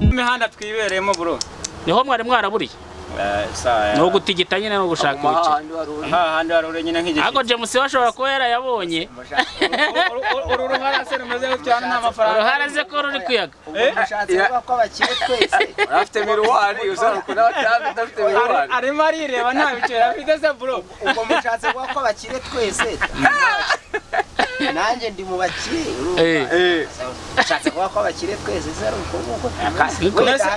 Imihanda twibereyemo bro. Niho mwari mwaraburiye. No gutigita nyine no gushaka ibice. Hahandi warure nyine nk'igiti. Ako James washobora kuba yarayabonye. Uruhara se rumeze cyane n'amafaranga. Uruhara se ko ruri kuyaga. Mushatse ko abakire twese. Afite miruwari uzarukuna batafite miruwari. Arimo arireba nta bice afite se bro. Ubwo mushatse ko abakire twese. Nanjye ndi mu bakire. Mushatse ko abakire twese zero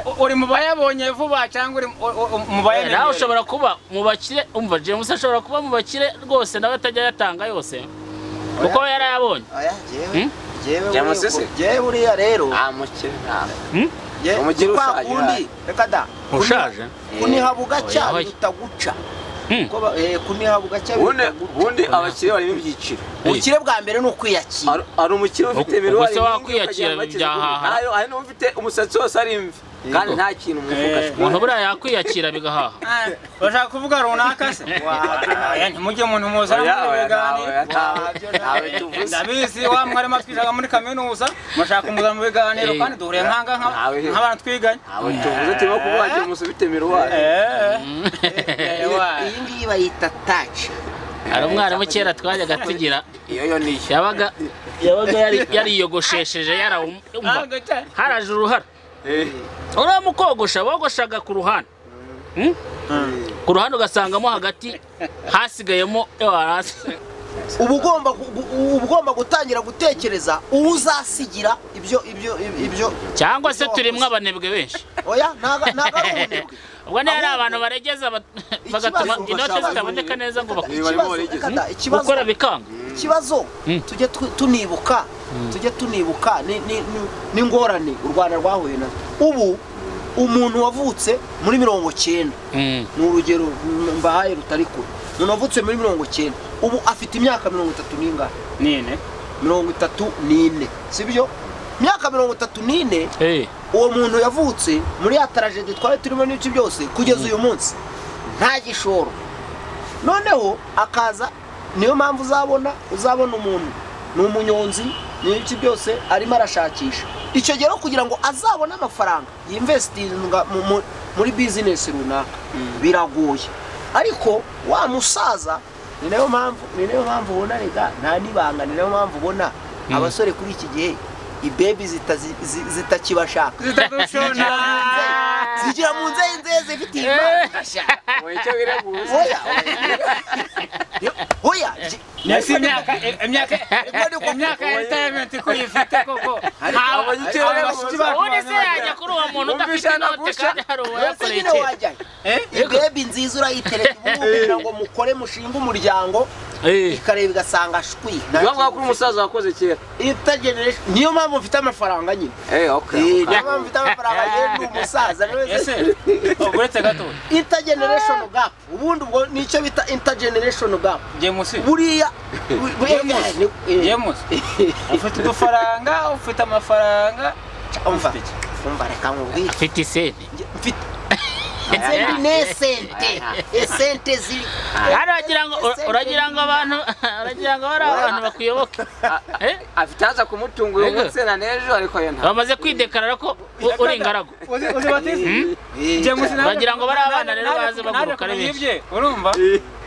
uko. Uri mu bayabonye vuba cyangwa uri mu bayabonye. Nawe ushobora kuba mu bakire umva James ashobora kuba mu bakire rwose nawe atajya yatanga yose. Uko yarayabonye. Oya jewe buriya rero. Mukire nta. Umukire ushaje. Reka da. Ushaje. Kunihabuga cyane utaguca. Kunihabuga cyane. Ubundi abakire bari ibyiciro. Ubukire bwa mbere no kwiyakira. Ari umukire ufite miruwari. Ubuse wakwiyakira byahaha. Ari n'ufite umusatsi wose ari imvi. Kandi nta kintu mwifuka. Umuntu buriya yakwiyakira bigahaha. Bashaka kuvuga runaka se. Ntimujye umuntu muzana mu biganiro. Ndabizi wa mwarimo twijaga muri kaminuza mushaka kumuzana mu biganiro kandi duhure nk'abantu twiganye. Tuvuze tuba kubaje musubite miruwari. Iyi ngiyi bayita touch. Ari umwarimu kera twajyaga tugira Iyo ni yabaga yariyogoshesheje yarawumva haraje uruhara. Uriya mukogosha bogoshaga ku ruhande. Ku ruhande ugasangamo hagati hasigayemo hasi. Uba ugomba gutangira gutekereza uwo uzasigira ibyo cyangwa se turimwe abanebwe benshi. Oya ntago ari ubunebwe. Ubwo ni ari abantu baregeza bagatuma inote zitaboneka neza ngo gukora bikanga. Ikibazo tujye tunibuka n'ingorane u Rwanda rwahuye nazo. Ubu umuntu wavutse muri 90 ni urugero mbahaye rutari kure. Umuntu wavutse muri 90 ubu afite imyaka 30 n'ingahe? Nine. 34 sibyo? Myaka 34 uwo muntu yavutse muri ya tragedy twari turimo n'iki byose kugeza uyu munsi nta gishoro. Noneho akaza niyo mpamvu uzabona umuntu ni umunyonzi n'iki byose arimo arashakisha icyo gero kugira ngo azabone amafaranga yinvestinga muri business runaka biragoye. Ariko wa musaza ni nayo mpamvu ubona rega nta nibanga. Ni nayo mpamvu ubona abasore kuri iki gihe ibebi zitakibashaka zigira mu nzeye zifite imana. Oya nasi imyaka retirement kuyifite koko. Ubundi se yajya kuri uwo muntu udafite inote kandi hari uwo yakoreye. Ibebi nziza urayitereka ubu kugira ngo mukore mushinga umuryango ikareba igasanga shwi. Niyo mpamvu umusaza wakoze kera. Niyo mpamvu mfite amafaranga nyine. Niyo mpamvu mfite amafaranga nyine umusaza. Ese uretse gato. Intergeneration gap. Ubundi ubwo nicyo bita intergeneration gap. James. Buriya James. Ufite udufaranga, ufite amafaranga. Umva reka nkubwire. Afite isente. Mfite esente ziri. Uragira ngo bari abantu bakuyoboke. Afite haza kumutunga uyu munsi na nejo ariko yo nta. Bamaze kwidekarara ko uri ingaragu. Bagira ngo bari abana rero baze baguruka ari benshi. Urumva?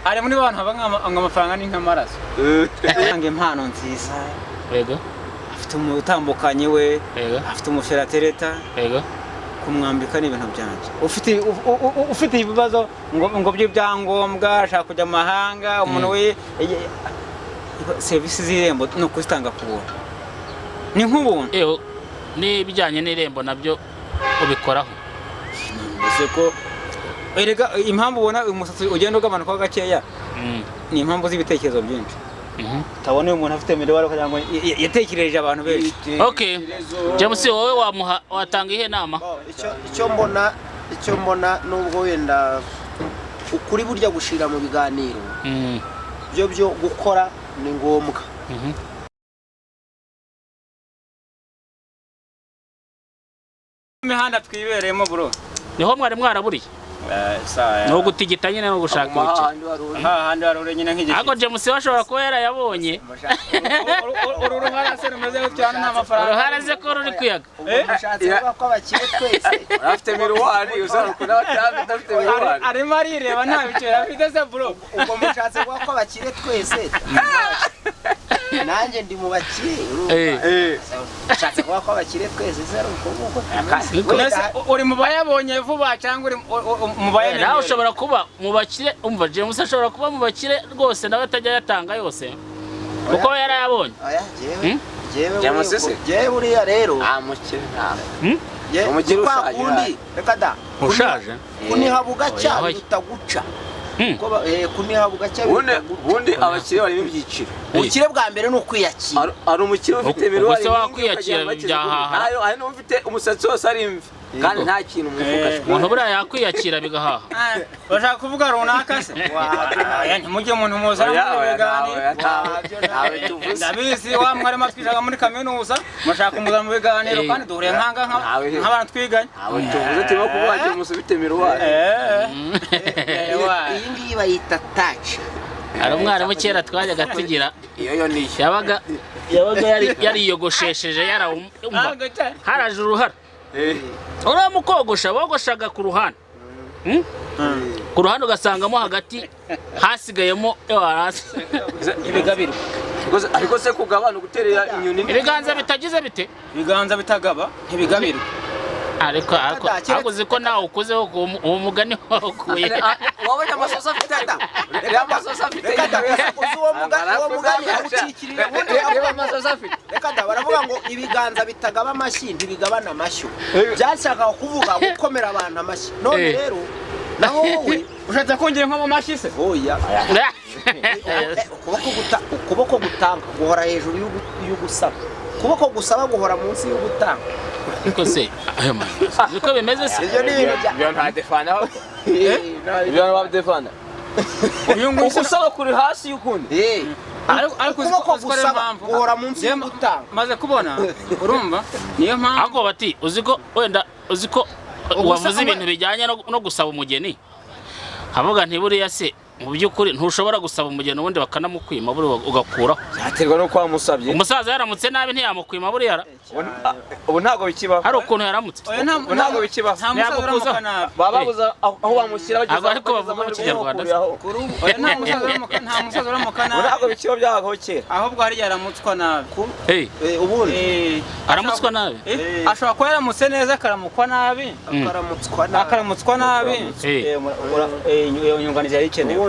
Ari muri bantu abanga amafaranga ni nk'amaraso. Yange impano nziza. Yego. Afite umutambukanye we. Afite umuferatereta. Yego. kumwambika ni ibintu byanjye ufite ibibazo ngo by'ibyangombwa ashaka kujya mu mahanga umuntu we serivisi z'irembo no kuzitanga ku buntu ni nk'ubuntu n'ibijyanye n'irembo nabyo ubikoraho ese ko erega impamvu ubona umusatsi ugenda ugabanuka gakeya ni impamvu z'ibitekerezo byinshi tabone umuntu afite mirwaro kugira ngo yatekereje abantu benshi. Okay James wowe watanga ihe nama icyo mbona nubwo wenda ukuri burya gushira mu biganiro byo gukora ni ngombwa. Imihanda twibereyemo bro niho mwari mwaraburiye no gutigita nyine no gushaka ibiki hahandi warure nyine nk'igiki ariko James washobora kuba yarayabonye uruhara se rumeze cyane n'amafaranga uruhara se ko ruri kuyaga mushatse ko abakire twese afite miruwari uzarukuna batafite miruwari arimo arireba nta bicera afite se bro ubwo mushatse ko abakire twese nanjye ndi mu bakire mushatse ko abakire twese zero uko uri mu bayabonye vuba cyangwa uri mu bayamenye nawe ushobora kuba mu bakire umva James ashobora kuba mu bakire rwose nawe atajya yatanga yose kuko yarayabonye jewe buriya rero mukire umukire ushaje reka da ushaje kunihabuga cyane utaguca kunihabuga cyane ubundi abakire bari ibyiciro ubukire bwa mbere ni ukwiyakira ari umukire ufite miruwari gusa wakwiyakira byahaha hari n'ufite umusatsi wose ari imvi kandi nta kintu umufuka umuntu buriya yakwiyakira bigahaha bashaka kuvuga runaka se ntimujye umuntu muzana mu biganiro ndabizi wa mwarimu twijaga muri kaminuza mushaka umuzana mu biganiro kandi duhure nk'abantu twiganye tuvuze turimo kubagira umusubite miruwari iyi ngiyi bayita taci hari umwarimu kera twajyaga tugira yabaga yariyogoshesheje yarawumva haraje uruhara uramukogosha bogoshaga ku ruhande ku ruhande ugasangamo hagati hasigayemo ibigabiro ariko se kugabana guterera inyoni ibiganza bitagize bite ibiganza bitagaba ntibigabiro ariko aguze ko nawe ukuzeho uwo mugani wakuye wabonye amasosa afite amasosa afite uwo mugani awucikirira reba amasosa afite reka da baravuga ngo ibiganza bitagaba amashyi ntibigabana amashyo byashaka kuvuga gukomera abantu amashyi none rero naho wowe ushatse kungira nko mu mashyi se oya ukuboko gutanga guhora hejuru y'ugusaba ukuboko gusaba guhora munsi y'ugutanga niko se niko bimeze se ibyo ni ibintu byo nta defana ibyo nta defana usaba kuri hasi y'ukundi ariko ukuboko gusaba guhora munsi y'ugutanga maze kubona urumva niyo mpamvu ahubwo bati uziko wavuze ibintu bijyanye no gusaba umugeni havuga ntiburiya se mu by'ukuri ntushobora gusaba umugeni ubundi bakanamukwima buri ugakuraho byaterwa no kwa musabye umusaza yaramutse nabi ntiyamukwima buriya ubu ntago bikibaho hari ukuntu yaramutse ntago bikibaho bababuza aho bamushyira bageze ariko bavuga mu kinyarwanda nta musaza uramuka nabi ntago bikibaho byagaho kera ahubwo hari yaramutswa nabi ubundi aramutswa nabi ashobora kuba yaramutse neza akaramukwa nabi akaramutswa nabi iyo nyunganizi yari ikenewe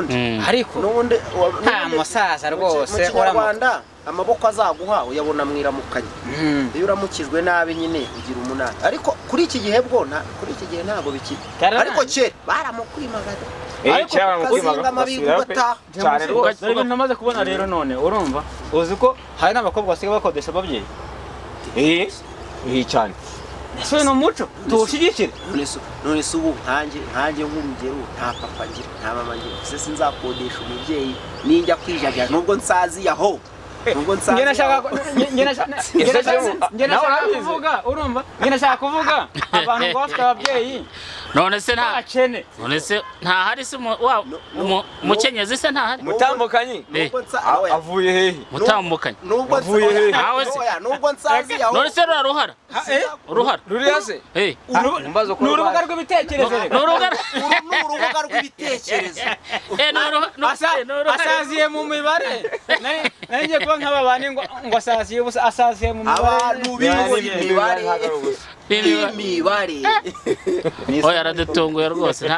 ariko n'ubundi nta musaza rwose Rwanda amaboko azaguha uyabona mwiramukanye iyo uramukijwe nabi nyine ugira umunani ariko kuri iki gihe ntago biki ariko kera baramukwimaga ariko kazinga amabigugata cyane rwose ibintu namaze kubona rero none urumva uzi ko hari n'abakobwa basigaye bakodesha ababyeyi cyane ese no muco tuwushyigikire none se ubu nkanjye nk'urugero nta papa ngira nta mama ngira ese sinzakodesha umubyeyi ninjya kwijajya nubwo nsazi yaho ngena nashaka kuvuga urumva ngena nashaka kuvuga abantu ngo bafite ababyeyi none se nta hari se mukenyezi se nta hari mutambukanye avuye hehe mutambukanye avuye hehe nubwo nsazi yaho none se ruhara ruri hase n'urubuga rw'ibitekerezo n'urubuga rw'ibitekerezo asaziye mu mibare nanjye kuba nk'aba bandi ngo asaziye mu mibare abantu b'imibare imibare oya aradutunguye rwose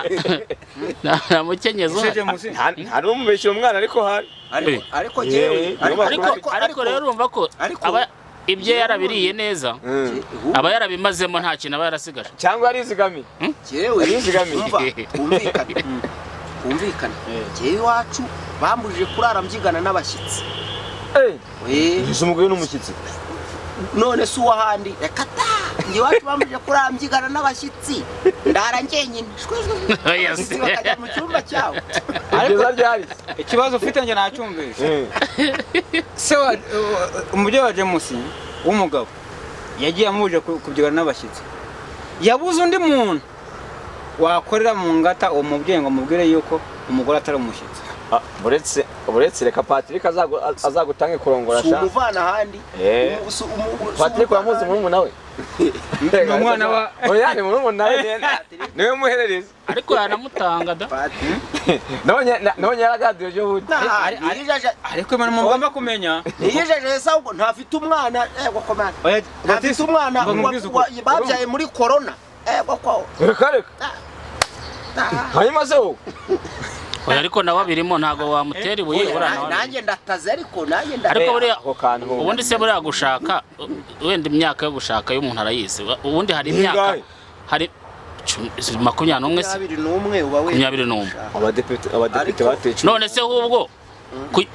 nta mukenyezo hari umubeshya umwana ariko hari ariko jewe ariko rero urumva ko aba ibyo yarabiriye neza aba yarabimazemo nta kintu aba yarasigaje cyangwa yarizigamiye jewe kumvikana jewe iwacu bambujije kurara mbyigana n'abashyitsi ese umugore n'umushyitsi none si uwahandi reka ta njye iwacu bambujije kurara mbyigana n'abashyitsi ndara njyenyine bakajya mu cyumba cyabo ikibazo ufite njye nacyumvise se umubyeyi wa James w'umugabo yagiye amubuje kubyigana n'abashyitsi yabuze undi muntu wakorera mu ngata uwo mubyeyi ngo mubwire yuko umugore atari umushyitsi buretse reka Patrick azagutange kurongora sha umuvana handi Patrick wamuzi muri nawe umwana wa oya ni muri nawe niwe muherereza ariko yanamutanga da none yaragadiye je huti ariko imana mugomba kumenya yijeje se ahubwo ntafite umwana ego komana ntafite umwana babyaye muri corona ego kwa reka hanyuma se wowe oya ariko nawe abirimo ntago wamutera ibuye nanjye ndataze ariko ariko buriya ubundi se buriya gushaka wenda imyaka yo gushaka iyo umuntu arayizi ubundi hari imyaka hari 21 se 21 abadepite batece none se ahubwo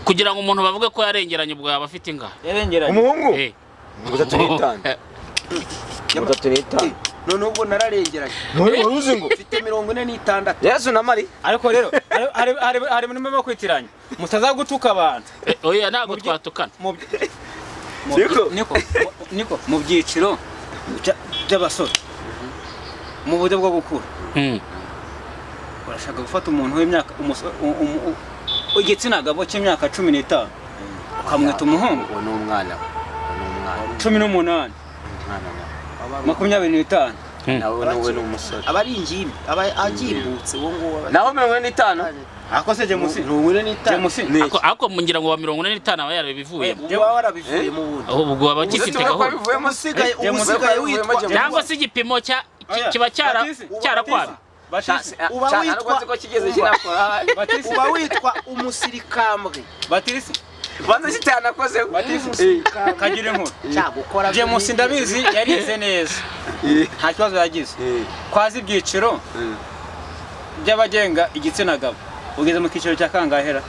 kugira ngo umuntu bavuge ko yarengeranye ubwo yaba afite ingahe umuhungu 35 none ubwo nararengeranye none waruzi ngo mfite 46 Yesu na Mari ariko rero hari muri mwe kwitiranya mutazagutuka abantu oya ntago twatukana niko mu byiciro by'abasore mu buryo bwo gukura urashaka gufata umuntu w'imyaka igitsina gabo cy'imyaka 15 ukamwita umuhungu uwo n'umwana 18 25 nawe n'umusore abari ingimbi agimbutse wo ngo naho 45 akose James ako mungira ngo wa 45 aba yarabivuye warabivuye mu bundi ubwo abagifite gahoro umusigaye witwa cyangwa se igipimo kiba cyarakwara uba witwa umusirikambwe Batisi banze cyane akoze kagira inkuru James ndabizi yarize neza nta kibazo yagize kwazi ibyiciro by'abagenga igitsina gabo ugeze mu kiciro cya kangahera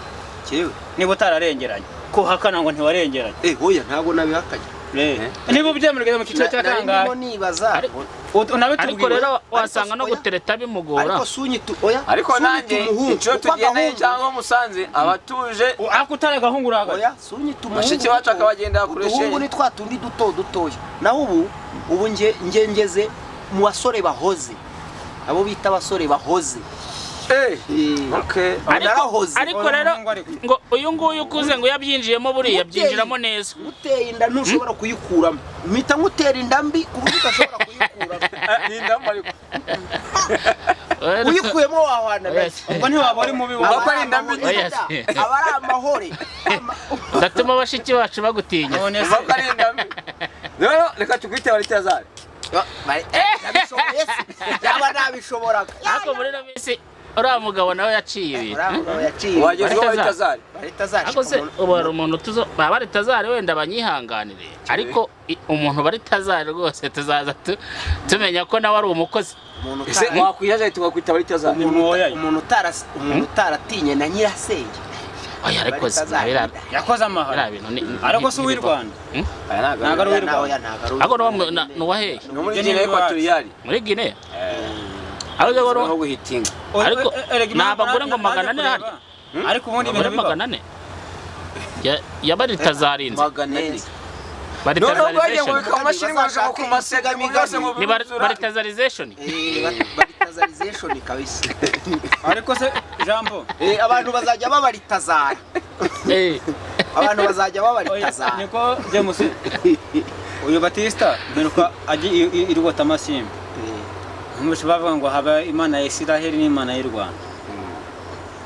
cyewe niba utararengeranye ko hakana ngo ntiwarengeranye oya ntabwo nabihakanye niba ubyemurigeze mu kiciro cya kangahe ariko rero wasanga no gutereta bimugora ariko sunyitu oya ariko nanjye icyo tugeneye cyangwa musanze abatuje akutara gahungura oya sunyitu mashiki wacu akabagenda kureshe ubu ni twatundi dutoya naho ubu ngeze mu basore bahoze abo bita abasore bahoze okay ariko rero ngo uyu nguyu ukuze ngo yabyinjiyemo buriya byinjiramo neza uteye inda ntushobora kuyikuramo mpita ngutera inda mbi ku buryo udashobora kuyikuramo indamba ariko uyikuyemo wahwana ubwo ntiwaba ari mubi aba ari inda mbi aba ari amahore ndatuma abashiki bacu bagutinya ubwo ari inda mbi rero reka tukwite Baritazari nabishoboye yaba nabishoboraga ariko muri no minsi uriya mugabo nawe yaciye ibintu wagezweho Baritazari ariko se ubu hari umuntu baba Baritazari wenda banyihanganire ariko umuntu Baritazari rwose tuzaza tumenya ko nawe ari umukozi ese wakwiyaje tukakwita Baritazari umuntu utaratinye na nyirasenge oya ariko yakoze amahara ariko si uw'i Rwanda ntabwo ari uw'i Rwanda ariko ni uwahehe muri Guinea Equatorial muri Guinea ariko no guhitinga ariko nabagore ngo 400 hari ariko ubundi ibintu 400 ya Baritazari inze Baritazarization kabisa ariko se jambo abantu bazajya babaritazara abantu bazajya babaritazara niko James uyu Batista meruka aje irwota amasimba umushi bavuga ngo haba imana ya Isiraheli n'imana y'u Rwanda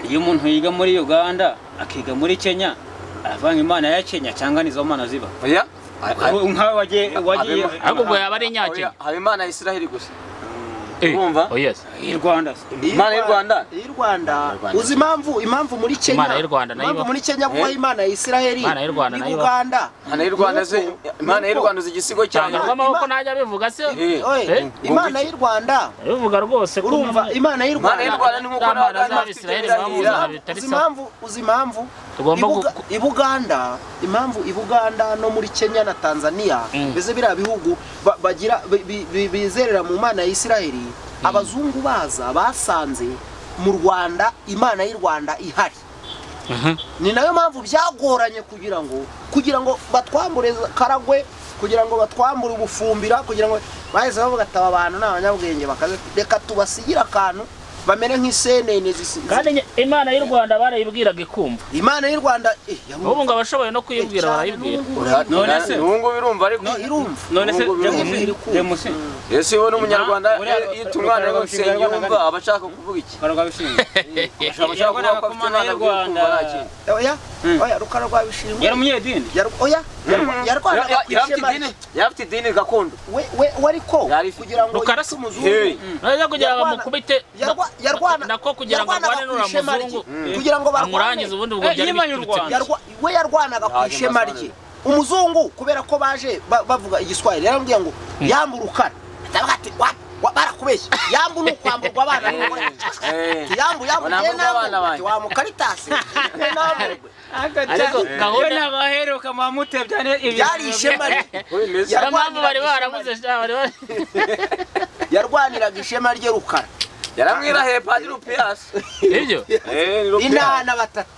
iyo umuntu yiga muri Uganda akiga muri Kenya avanga imana ya Kenya cyangwa nizo mana ziba oya nkawe wagiye ahubwo yaba ari inyakenya. haba imana ya Isiraheli gusa urumva y'u Rwanda imana y'u Rwanda uzi impamvu muri Kenya Imana y'u Rwanda nayo muri Kenya bubaha imana ya Isiraheli Imana y'u Rwanda nayo Uganda imana y'u Rwanda igisigo cyane amaboko najya bivuga se imana y'u Rwanda bivuga rwose urumva imana y'u Rwanda ni nkuko uzi impamvu i Buganda no muri Kenya na Tanzania beze biriya bihugu bagira bizerera mu mana ya Isiraheli abazungu baza basanze mu Rwanda imana y'u Rwanda ihari. Ni nayo mpamvu byagoranye kugira ngo batwambure Karagwe, kugira ngo batwambure Ubufumbira, kugira ngo baheze bavuga ataba abantu n'abanyabwenge bakaze reka tubasigira akantu bamere nk'isenene zisigaye. Kandi imana y'u Rwanda barayibwiraga ikumva. Imana y'u Rwanda ubu ngo abashoboye no kuyibwira barayibwira. None se ubu birumva ariko none se James Yesu we n'umunyarwanda yitumwana ngo yumva abashaka kuvuga iki Rukara rwa Bishingwe oya Rukara rwa Bishingwe yari umunyedini yafite idini gakondo we ariko kugira ngo Rukara umuzungu najya kugira ngo mukubite yarwana nako kugira ngo arwane n'uramuzungu kugira ngo bamurangize ubundi ubwo byari biturutse we yarwanaga ku ishema rye. Umuzungu kubera ko baje bavuga igiswahili yarambwiye ngo yamba Rukara atavuga ati barakubeshya yambu n'ukwamburwa abana yambu wa mukaritasi ariko gahunda n'abaheruka mamutebya yari ishema yarwanaga bari baramuze yarwaniraga ishema rye Rukara yaramwirahiye Padiri Rupias ibyo inana batatu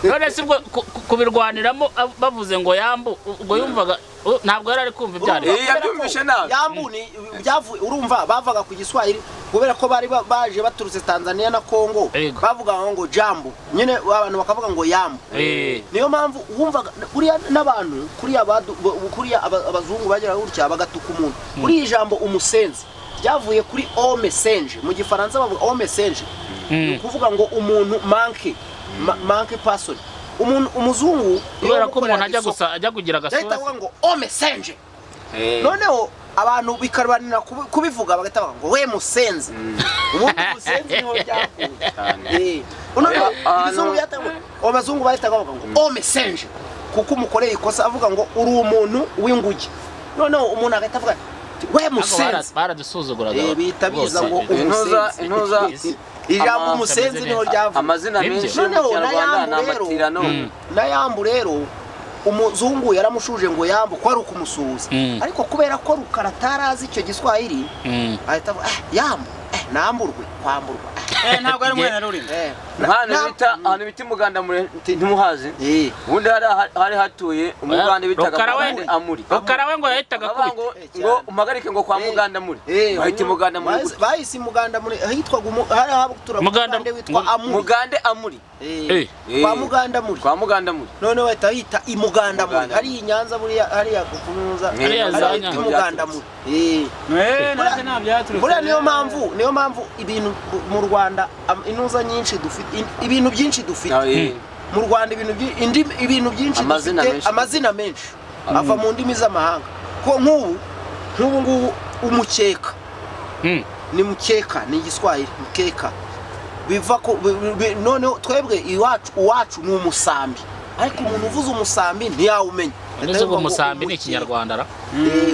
none se ubwo kubirwaniramo bavuze ngo yambu ubwo yumvaga ntabwo yari ari kumva ibyari yabyumvishe nabi yambu ni byavuye urumva bavaga ku giswahili kubera ko bari baje baturutse Tanzania na Kongo bavuga ngo jambu nyine abantu bakavuga ngo yambu niyo mpamvu wumvaga kuriya n'abantu kuriya abazungu bagera gutya bagatuka umuntu kuri ijambo umusenzi byavuye kuri homme singe mu gifaransa bavuga homme singe kuvuga ngo umuntu manque person umuntu umuzungu kubera ko umuntu ajya kugira gasura bavuga ngo homme singe noneho abantu bikarwanira kubivuga bagahita ngo we musenzi umuntu musenzi niho byakuye abazungu bahita bavuga ngo homme singe kuko umukoreye ikosa avuga ngo uri umuntu w'inguge noneho umuntu agahita avuga we musenzi baradusuzuguraga bita biza ngo umusenzi ijambo umusenzi niho ryavuye amazina menshi mu Kinyarwanda n'amatirano na yambu rero umuzungu yaramushuje ngo yambu ko ari ukumusuhuza ariko kubera ko Rukara atarazi icyo giswahili ahita yambu namburwe kwamburwa ntabwo ari mwene rurimo ahantu bita umuganda ntumuhazi ubundi hari hatuye umuganda bitaga Amuri Rukara we ngo yahitaga ngo umpagarike ngo kwa muganda muri bahita umuganda muri bahise umuganda muri ahitwaga hari abatura Muganda witwa Amuri mugande Amuri kwa muganda muri none bahita hita imuganda muri hari inyanza muri hari yakunuza hari imuganda muri buriya niyo mpamvu ibintu mu Rwanda inuza nyinshi dufite ibintu byinshi dufite mu Rwanda ibintu byinshi dufite amazina menshi ava mu ndimi z'amahanga ko nk'ubu umukeka ni mukeka ni igiswahili mukeka biva ko noneho twebwe iwacu ni umusambi ariko umuntu uvuze umusambi ntiyawumenya neza ngo umusambi ni Ikinyarwanda ra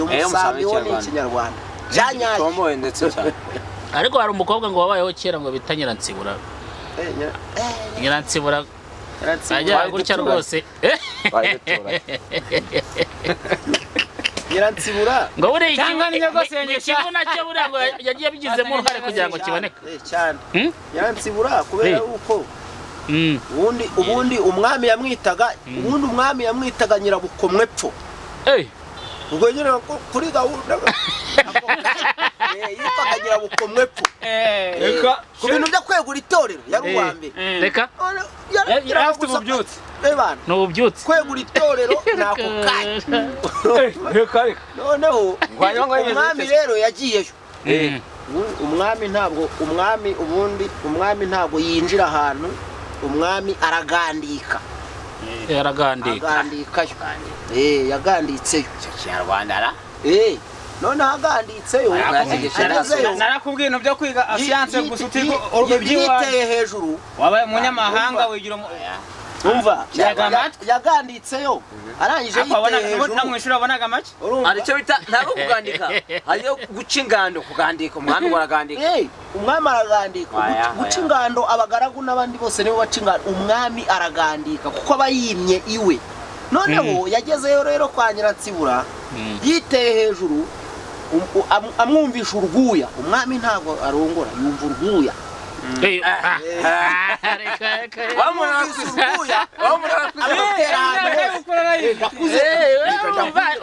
umusambi wo ni Ikinyarwanda janyaye ndetse cyane ariko hari umukobwa ngo wabayeho kera ngo bita Nyiransibura Nyiransibura ajya gutya rwose Nyiransibura ngo buriya ikivu nacyo buriya ngo yagiye bigizemo uruhare kugira ngo kiboneke cyane Nyiransibura kubera uko ubundi umwami yamwitaga Nyirabukomwepfo ubwo nyine kuri gahunda yitwaga Nyirabukomwepfo ku bintu byo kwegura itorero yari uwa mbere reka yari afite ububyutse ni ububyutse kwegura itorero nako kanya noneho umwami rero yagiyeyo umwami ntabwo yinjira ahantu umwami aragandika yaragandika agandikayo yaganditseyo icyo kinyarwanda ara noneho aganditseyo agezeyo narakubwiye ibintu byo kwiga asiyanse gusa yiteye hejuru wabaye umunyamahanga wigira umva yaganditseyo arangije yiteye hejuru mu ishuri wabonaga make ari cyo bita ntabwo kugandika hariyo guca ingando kugandika umwami waragandika umwami aragandika guca ingando abagaragu n'abandi bose nibo baca ingando umwami aragandika kuko aba yimye iwe noneho yagezeyo rero kwa Nyiransibura yiteye hejuru amwumvisha urwuya umwami ntabwo arongora yumva urwuya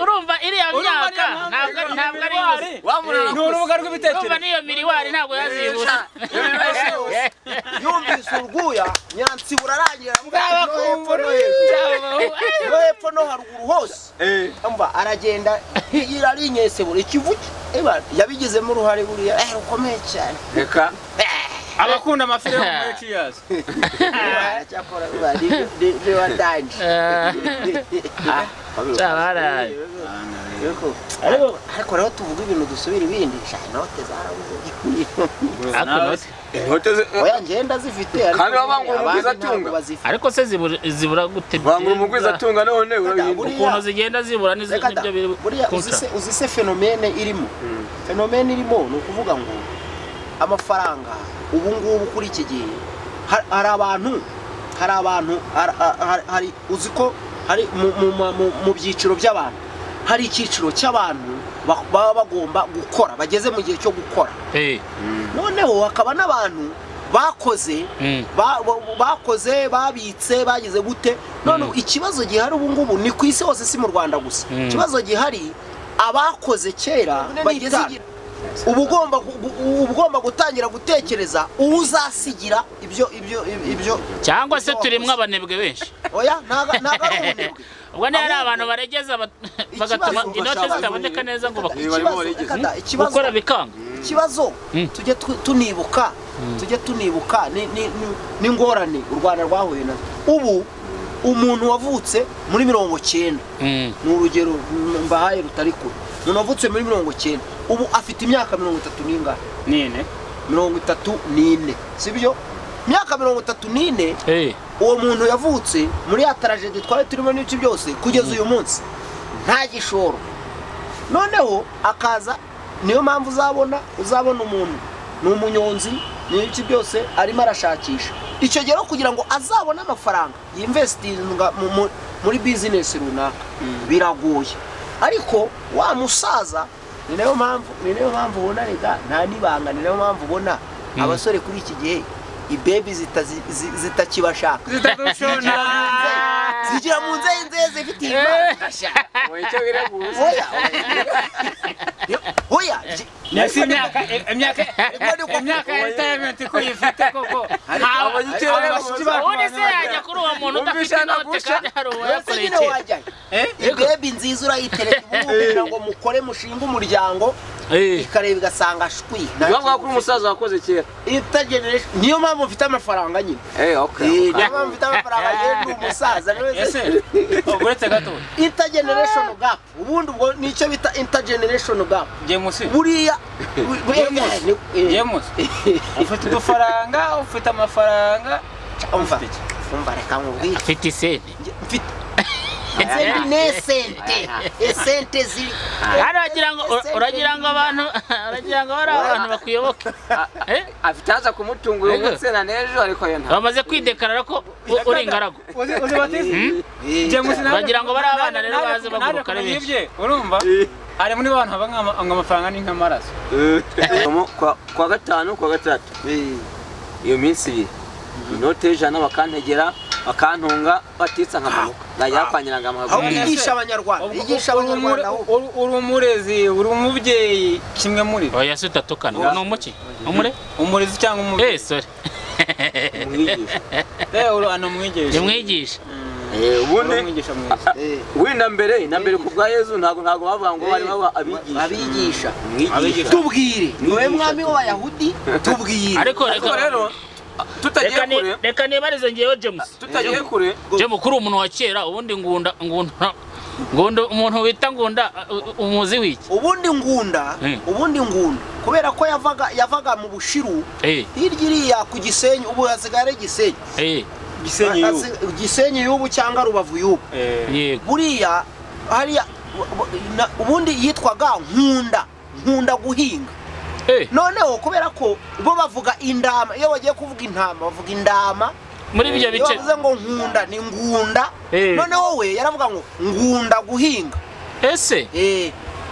urumva iriya myaka ntabwo ari ni urubuga rw'ibitekerezo urumva n'iyo miriwari ntabwo yazibura yumvise urwuya Nyiransibura arangira no hepfo no haruguru hose aragenda ari inyesebura ikivuge yabigizemo uruhare buriya rukomeye cyane reka abakunda amafilime muri Cheers cyakora ni wadanje ariko rero tuvuga ibintu dusubira ibindi note zarabuze oya ngenda zifite kandi babangura umugwiza atunga ariko se zibura gute bangura umugwiza atunga none ukuntu zigenda zibura nibyo biri uzi se fenomene irimo ni ukuvuga ngo amafaranga ubu ngubu kuri iki gihe hari abantu uzi ko hari mu byiciro by'abantu hari icyiciro cy'abantu baba bagomba gukora bageze mu gihe cyo gukora noneho hakaba n'abantu bakoze babitse bagize gute none ikibazo gihari ubu ngubu ni ku isi hose si mu Rwanda gusa ikibazo gihari abakoze kera bageze uba ugomba gutangira gutekereza uwo uzasigira ibyo cyangwa se turimwe abanebwe benshi oya ntago ari ubunebwe ubwo niyo ari abantu baregeza bagatuma inote zitaboneka neza ngo gukora bikanga ikibazo tujye tunibuka n'ingorane u Rwanda rwahuye nazo ubu umuntu wavutse muri 90 ni urugero mbahaye rutari kure umuntu wavutse muri 90 ubu afite imyaka 34 sibyo imyaka 34 uwo muntu yavutse muri ya tragedy twari turimo n'iki byose kugeza uyu munsi nta gishoro noneho akaza niyo mpamvu uzabona umuntu ni umunyonzi n'iki byose arimo arashakisha icyo gihe kugira ngo azabone amafaranga yinvestinga muri business runaka biragoye ariko wa musaza ni nayo mpamvu ubona rega nta nibanga ni nayo mpamvu ubona abasore kuri iki gihe ibebi zitakibashaka zigira mu nzeye zifite imana oya nasi imyaka retirement ko yifite koko ubundi se yajya kuri uwo muntu udafite inote kandi hari uwayakoreye ibebi nziza urayitereka ubu kugira ngo mukore mushinga umuryango ikareba igasanga shwi bavuga ko umusaza wakoze kera niyo mpamvu mfite amafaranga nyine niyo mpamvu mfite amafaranga nyine umusaza ese uretse gato intergeneration gap ubundi ubwo nicyo bita intergeneration gap buriya ufite udufaranga ufite amafaranga umva reka nkubwire afite isente esente ziri uragira ngo abantu bari abantu bakuyoboke afite haza kumutunga uyu munsi na n'ejo ariko yo nta bamaze kwidekarara ko uri ingaragu bagira ngo bari abana rero baze baguruka ari benshi urumva hari muri bantu haba amafaranga ni nk'amaraso kwa gatanu kwa gatatu iyo minsi ibiri inote y'ijana bakantegera bakantunga batitsa nkamanuka najya kwanyiraga aho yigisha abanyarwanda uri umurezi uri umubyeyi kimwe muri oya se utatukana ni umuki umurezi cyangwa umubyeyi sorry umwigisha ubundi wenda mbere ku bwa Yezu ntago bavuga ngo bari abigisha tubwire niwe mwami w'abayahudi tubwire ariko rero tutagiye kure reka nibarize ngewe James tutagiye kure James kuri umuntu wa kera ubundi ngunda umuntu wita ngunda umuzi wiki ubundi ngunda kubera ko yavaga mu Bushiru hirya iriya ku Gisenyi ubu hasigare Gisenyi Gisenyi y'ubu cyangwa Rubavu y'ubu buriya hariya ubundi yitwaga nkunda guhinga noneho kubera ko bo bavuga indama iyo bagiye kuvuga intama bavuga indama muri ibyo bice bavuze ngo nkunda ni ngunda noneho we yaravuga ngo ngunda guhinga ese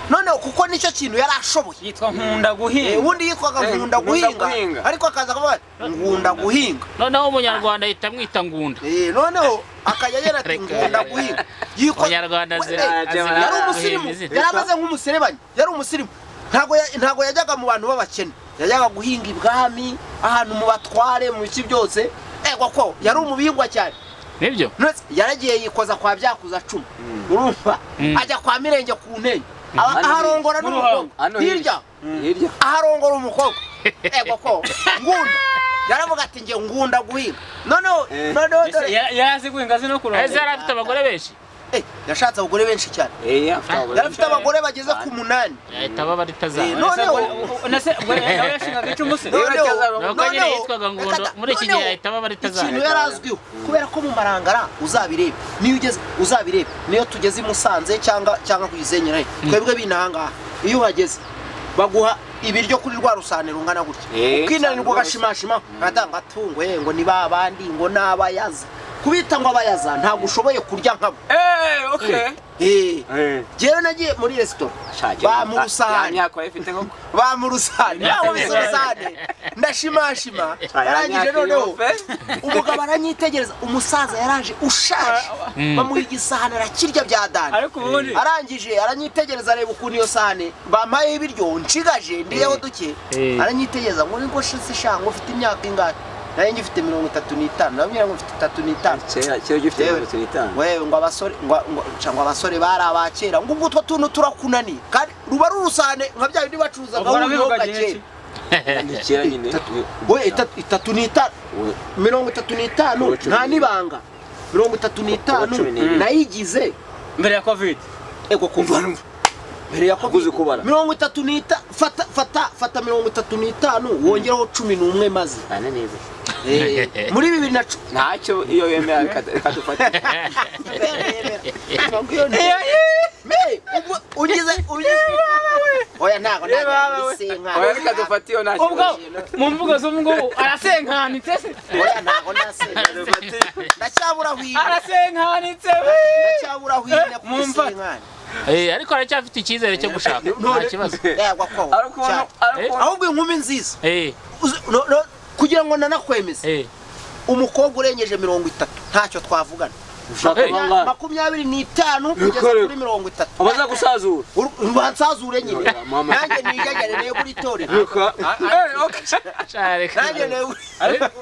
noneho kuko nicyo kintu yari ashoboye yitwa nkunda guhinga ubundi yitwaga nkunda guhinga ariko akaza kuvuga ngunda guhinga noneho umunyarwanda ahita amwita ngunda noneho akajya yera ati ngunda guhinga umunyarwanda yari umusirimu yari amaze nk'umuserebanya yari umusirimu ntago yajyaga mu bantu b'abakene yajyaga guhinga ibwami ahantu mu batware mu bice byose ko yari umubingwa cyane nibyo yaragiye yikoza kwa Byakuza 10 urumva ajya kwa Mirenge ku ntege aharongora n'umukobwa hirya aharongora umukobwa ko ngunda yaravuga ati nge ngunda guhinga noneho yazi guhinga zino kurongora ese yarafite abagore benshi yashatse abagore benshi cyane yarafite abagore bageze ku 8 yahita baba ritazaba noneho yashingaga icumuse nuko nyine yitwaga ngunda muri iki gihe yahita baba ritazaba ikintu yarazwiho kubera ko mu Marangara uzabirebe niyo ugeze uzabirebe niyo tugeze i Musanze cyangwa ku Gisenyi nayo twebwe binahanga iyo uhageze baguha ibiryo kuri rwa rusane rungana gutya ukinanirwa gashimashima ngatanga tungwe ngo ni babandi ngo nabayaza kubita ngo abayaza ntabwo ushoboye kurya nkabo jewe nagiye muri restaurant ba mu rusane ndashimashima yarangije noneho umugabo aranyitegereza umusaza yaraje ushaje bamuha igisahane arakirya bya dani arangije aranyitegereza areba ukuntu iyo sahane bampaye ibiryo nshigaje ndiyeho duke aranyitegereza ngo niko shise shango ufite imyaka ingana naye ngifite 35 nabwira ngo mfite 35 cyo gifite 35 wewe ngo abasore bari abakera ngo ubwo tuntu turakunani kandi ruba rurusane nka bya bindi bacuruza gahuyoga gake ndikira nyine we 35 nta nibanga 35 nayigize mbere ya covid kumva mbere ya kuguze kubara 35 fata 35 wongeraho 11 maze neza muri 2010 ntacyo iyo yemera kadufata ugize oya ntago nasenka oya kadufata iyo ntacyo ubwo mu mvugo z'umugabo arasenkanitse oya ntago nasenka ndacyabura hwine arasenkanitse ndacyabura hwine kusenkana ariko aracyafite icyizere cyo gushaka nta kibazo ahubwo inkumi nziza kugira ngo nanakwemeze umukobwa urengeje 30 ntacyo twavugana 25 kugeza kuri 30 abaza gusazura bansazure nyine nanjye nijagere nayo kuri tore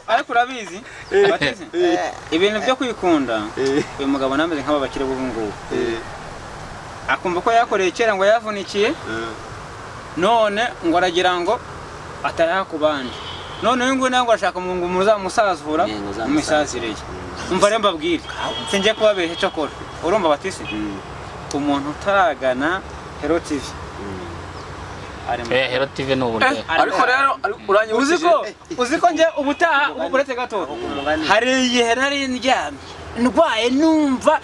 ariko urabizi bateze ibintu byo kwikunda uyu mugabo nameze nk'aba bakire b'ubungubu akumva ko yakoreye kera ngo yavunikiye none ngo aragira ngo atayakubanje none uyu nguyu nango ashaka ngo musazura umusazireye umva rero mbabwire sinjye kubabesha cyo kora urumva batisi umuntu utaragana Hero TV Hero TV no buryo ariko rero uranyibukije uziko nje ubutaha uburetse gato hari igihe nari ndyamye ndwaye numva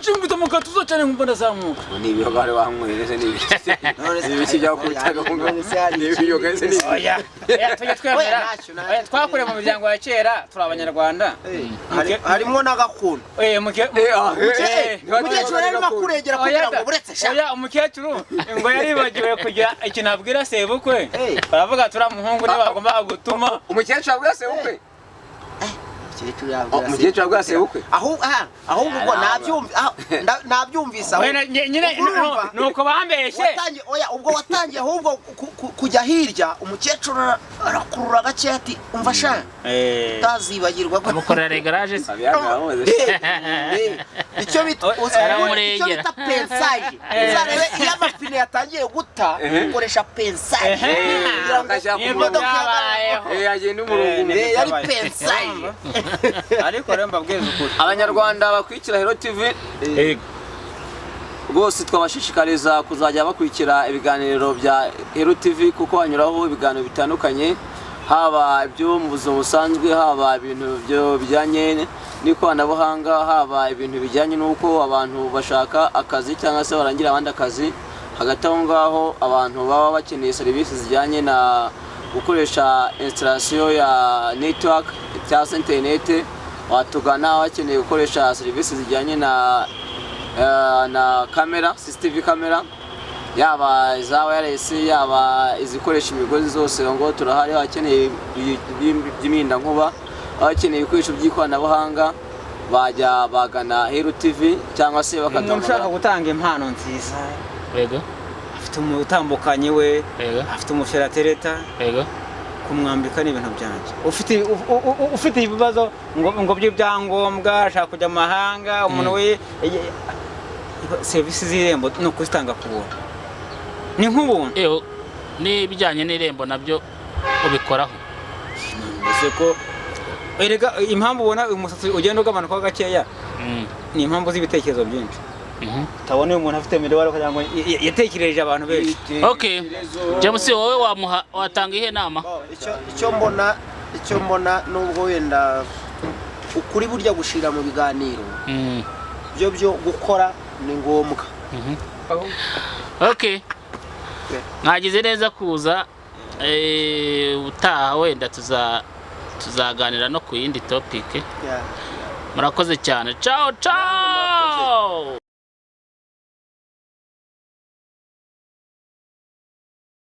cyumvita mu katuzo cyane nkumva ndazamuka nibiho bari wamwereje n'ibiki bya kubitaga ngo nibiyo gase ni oya tujye twemera twakoreye mu miryango ya kera turi abanyarwanda harimo n'agakundo umukecuru rero makuregera kugira ngo buretse sha oya umukecuru ngo yaribagiwe kugira ikintu abwira sebukwe baravuga turi umuhungu ntibagomba gutuma umukecuru abwira sebukwe umukecuru yabwira sebukwe ahubwo ubwo nabyumvise nyine nuko bambeshye ubwo watangiye ahubwo kujya hirya umukecuru arakurura gake ati umva sha utazibagirwa amukorera garage se icyo bita pensaje uzarebe iyo amapine yatangiye guta ukoresha pensaje yagenda umurongo yari pensaje ariko rero mbabwiriza ukuri abanyarwanda bakurikira Hero TV rwose twabashishikariza kuzajya bakurikira ibiganiro bya Hero TV kuko hanyuraho ibiganiro bitandukanye haba ibyo mu buzima busanzwe haba ibintu byo bijyanye n'ikoranabuhanga haba ibintu bijyanye n'uko abantu bashaka akazi cyangwa se barangira abandi akazi hagati aho ngaho abantu baba bakeneye serivisi zijyanye na gukoresha installation ya network cyangwa se internet watugana bakeneye gukoresha serivisi zijyanye na kamera CCTV kamera yaba za wireless yaba izikoresha imigozi zose ngo turahari abakeneye by'iminda nkuba abakeneye ibikoresho by'ikoranabuhanga bajya bagana Hero TV cyangwa se umuntu ushaka gutanga impano nziza yego afite umutambukanye we afite umusheratereta yego kumwambika n'ibintu byanje ufite ibibazo ngo by'ibyangombwa ashaka kujya mu mahanga umuntu we serivisi z'irembo no kuzitanga ku buntu ni nk'ubuntu n'ibijyanye n'irembo nabyo ubikoraho ese ko erega impamvu ubona umusatsi ugenda ugabanuka gakeya ni impamvu z'ibitekerezo byinshi tabone umuntu afite mirwaro kugira ngo yatekereje abantu benshi okay James wowe watanga ihe nama icyo mbona nubwo wenda ukuri burya gushira mu biganiro byo gukora ni ngombwa okay mwagize neza kuza utaha wenda tuzaganira no ku yindi topic murakoze cyane ciao ciao